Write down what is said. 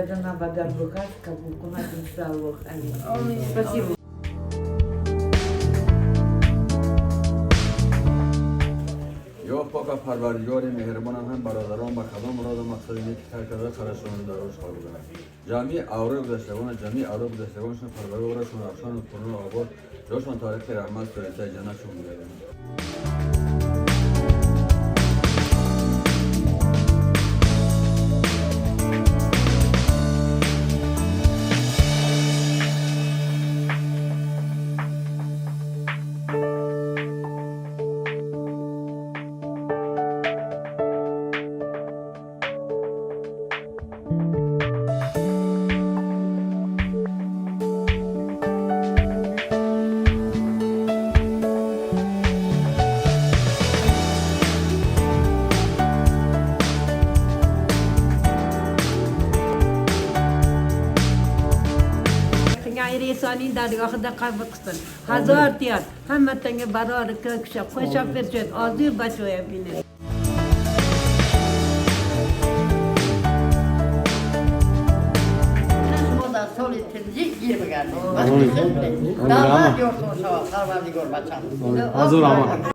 Жена вода бухатка, букунатин салох. Спасибо. یا پاک پروردگار مهربانم هم برادران و کدام مراد مقصد نیک کرده خرشون در روش خواهد بودن جمعی اوراق گذشتگان جمعی اوراق گذشتگانشون پروردگارشون افشان و کنون آباد جاشون تاریخ رحمت فرسته جنتشون می‌گردن İnsanın dergahında karbıksın. Hazır diyor. Hammetenge bararı kökşe. Koşa vercek. Azir başoya biner. Moda solitinici gibi geldi. Başka damat yoksa parvardigor bacan. Hazır ama.